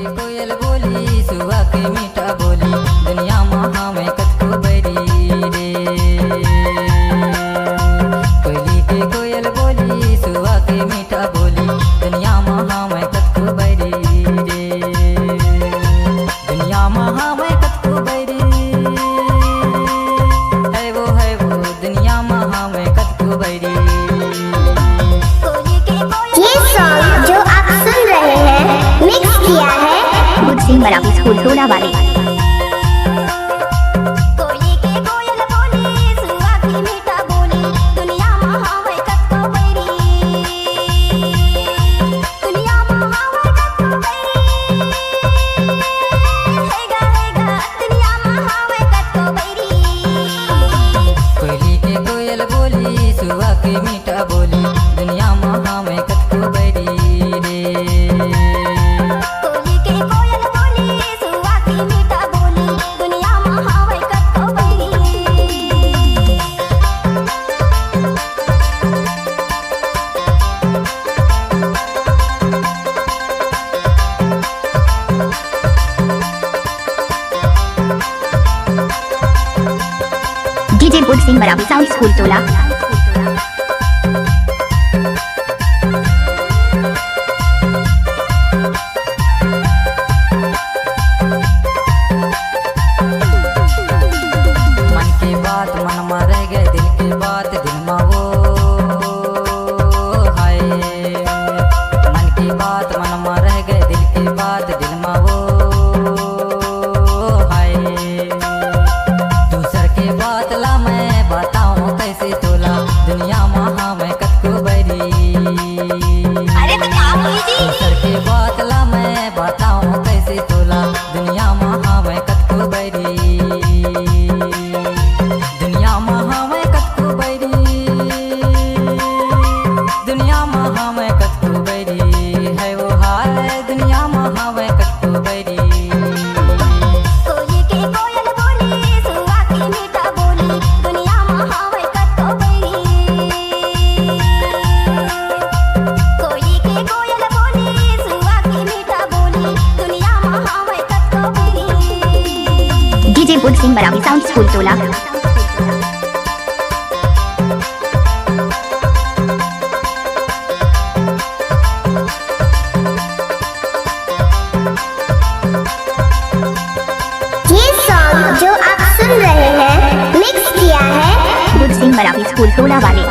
के कोयल बोली सुबह के मीठा बोली दुनिया महा में कतको बैरी रे। कोयली के कोयल बोली सुबह के मीठा बोली दुनिया महा में कतको बैरी रे। दुनिया महा में कतको बैरी है वो दुनिया महा में कतको बैरी। ये सॉन्ग जो आप सुन रहे हैं मिक्स किया है गुड सिंह मराठी स्कूल टोला वाले। सुबह के मीठा बोली दुनिया महा में कतको बैरी रे। कोयली के कोयल बोली सुबह के मीठा बोली दुनिया महा में कतको बैरी। DJ Gud Singh Marathi sound school Tola. मन में रह गए दिल की बात दिल में वो हाय। मन की बात मन में रह गए दिल की बात दिल में वो हाय। दूसर के बात ला मैं बताऊं कैसे तोला दुनिया महा में कतको बैरी। दूसर के बात ला मैं बताऊं कैसे तोला दुनिया महा में कतको बैरी। दुनिया महा में कतको बैरी दुनिया महा में कतको बैरी है वो हाय दुनिया महा में कतको बैरी। कोयली के कोयल बोली सुबह के मीठा बोली दुनिया महा में कतको बैरी। कोयली के कोयल बोली सुबह के मीठा बोली दुनिया महा में कतको बैरी। DJ Gud Singh Marathi sound school Tola. जो आप सुन रहे हैं मिक्स किया है गुड सिंह मराठी स्कूल टोला वाले।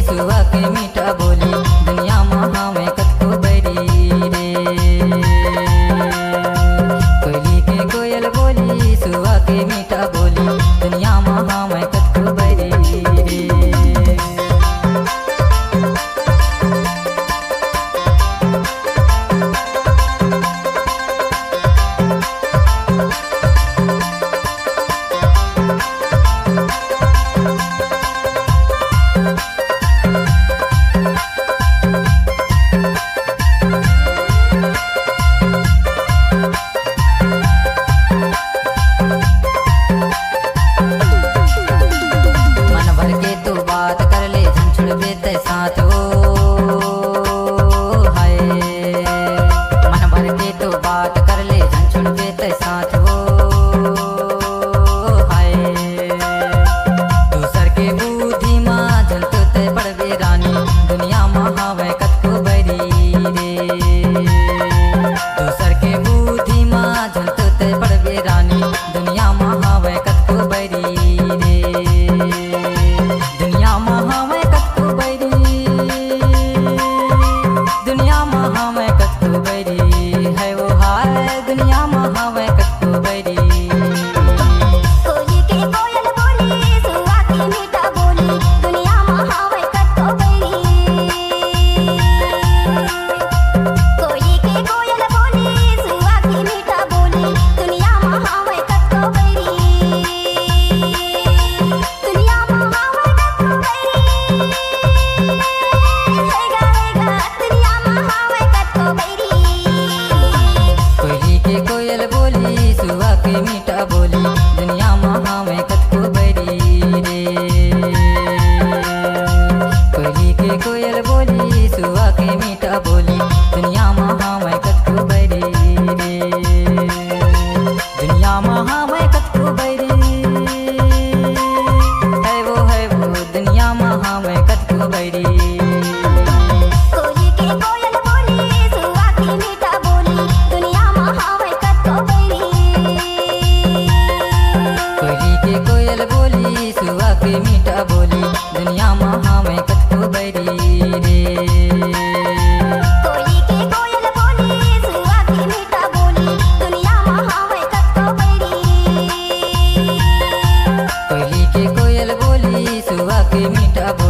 सुबह के मीठा बोली दुनिया महा में कतको बैरी रे। कोयली के कोयल बोली सुबह के मीठा बोली दुनिया महा में कतको बैरी रे। साथ हो हाय मन भर के तो बात कर ले झंझुड़ बेते साथ हो हाय। दूसर के कोयल बोली सुआ के मीठा बोली दुनिया में हमें कतको बैरी रे दुनिया में हमें कतको बैरी है वो दुनिया में हमें कतको बैरी कोयली के कोयल बोली सुआ के मीठा बोली दुनिया में हमें कतको बैरी कोयली के कोयल बोली सुआ के मीठा बोली दुनिया में हमें कतको बैरी रे कोयली के कोयल बोली सुआ के मीठा बोली दुनिया में हमें कतको बैरी कोयली के कोयल बोली सुआ के मीठा बोली